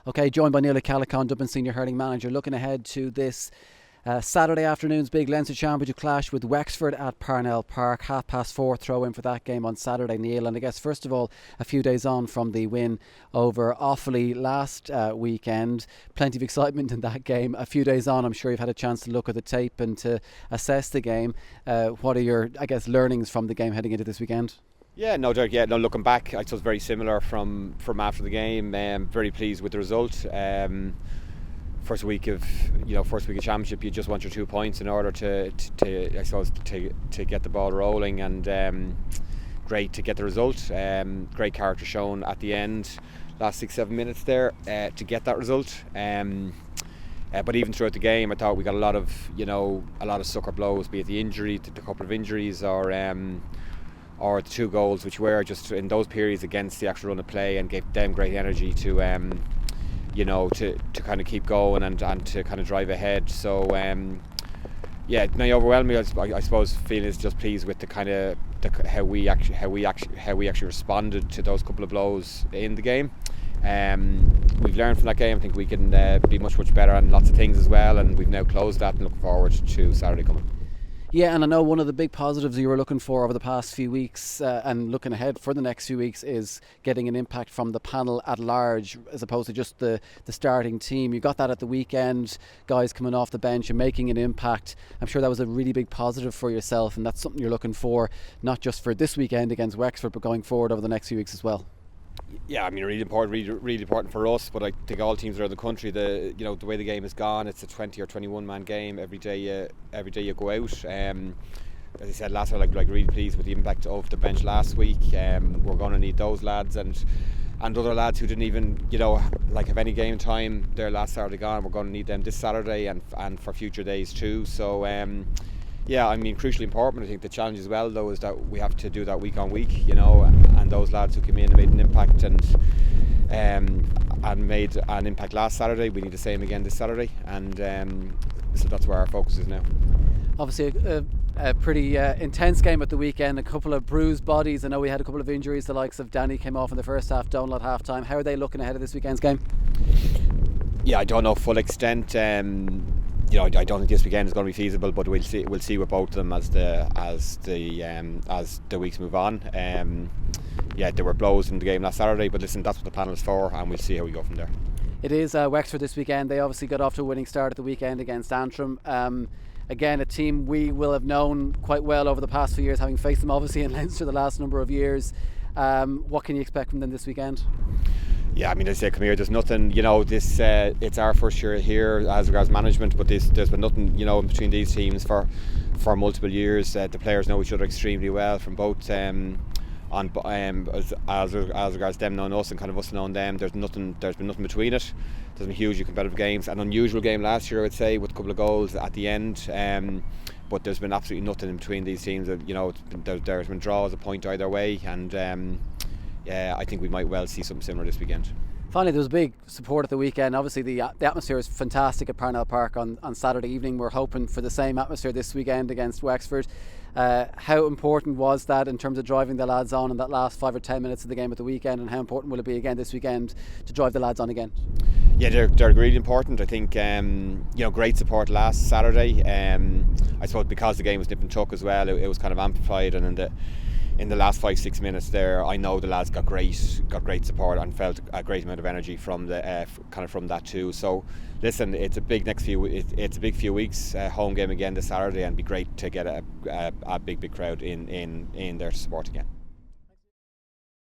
Okay, joined by Niall Ó Ceallacháin, Dublin Senior Hurling manager, looking ahead to this Saturday afternoon's big Leinster Championship clash with Wexford at Parnell Park. 4:30 throw in for that game on Saturday, Neil. And I guess first of all, a few days on from the win over Offaly last weekend, plenty of excitement in that game. A few days on, I'm sure you've had a chance to look at the tape and to assess the game. What are your, learnings from the game heading into this weekend? Yeah, no, Derek. Yeah, no. Looking back, I suppose very similar from after the game. Very pleased with the result. First week of championship, you just want your 2 points in order to get the ball rolling, and great to get the result. Great character shown at the end, last 6-7 minutes there to get that result. But even throughout the game, I thought we got a lot of sucker blows, be it the couple of injuries, or the 2 goals, which were just in those periods against the actual run of play, and gave them great energy to kind of keep going and to kind of drive ahead. So now overwhelming, I suppose, feeling is just pleased with the kind of how we actually responded to those couple of blows in the game. We've learned from that game. I think we can be much better on lots of things as well, and we've now closed that and looking forward to Saturday coming. Yeah, and I know one of the big positives you were looking for over the past few weeks and looking ahead for the next few weeks is getting an impact from the panel at large as opposed to just the starting team. You got that at the weekend, guys coming off the bench and making an impact. I'm sure that was a really big positive for yourself, and that's something you're looking for, not just for this weekend against Wexford, but going forward over the next few weeks as well. Yeah, I mean, really important for us, but I think all teams around the country. The way the game has gone, it's a 20 or 21 man game every day you go out. As I said last time, like really pleased with the impact of the bench last week. We're going to need those lads and other lads who didn't even have any game time there last Saturday gone. We're going to need them this Saturday and for future days too. So yeah, I mean, crucially important. I think the challenge as well, though, is that we have to do that week on week, and those lads who came in and made an impact and made an impact last Saturday, we need the same again this Saturday, and so that's where our focus is now. Obviously a pretty intense game at the weekend, a couple of bruised bodies. I know we had a couple of injuries. The likes of Danny came off in the first half, Donald at half time. How are they looking ahead of this weekend's game? Yeah, I don't know full extent. I don't think this weekend is going to be feasible, but we'll see with both of them as the weeks move on. There were blows in the game last Saturday, but listen, that's what the panel is for, and we'll see how we go from there. It is Wexford this weekend. They obviously got off to a winning start at the weekend against Antrim. Again, a team we will have known quite well over the past few years, having faced them obviously in Leinster the last number of years. What can you expect from them this weekend? Yeah, I mean, I say, come here, there's nothing, this it's our first year here as regards management, but there's been nothing, in between these teams for multiple years. The players know each other extremely well from both as regards them knowing us and kind of us knowing them. There's been nothing between it. There's been hugely competitive games, an unusual game last year, I would say, with a couple of goals at the end. But there's been absolutely nothing in between these teams. There's been draws, a point either way, and I think we might well see something similar this weekend. Finally, there was big support at the weekend. Obviously the atmosphere is fantastic at Parnell Park on Saturday evening. We're hoping for the same atmosphere this weekend against Wexford. How important was that in terms of driving the lads on in that last 5 or 10 minutes of the game at the weekend, and how important will it be again this weekend to drive the lads on again? Yeah, they're really important. I think great support last Saturday. I suppose because the game was nip and tuck as well, it was kind of amplified, and in the last 5-6 minutes there, I know the lads got great support and felt a great amount of energy from from that too. So listen, it's a big few weeks. Home game again this Saturday, and it'd be great to get a big crowd in there to support again.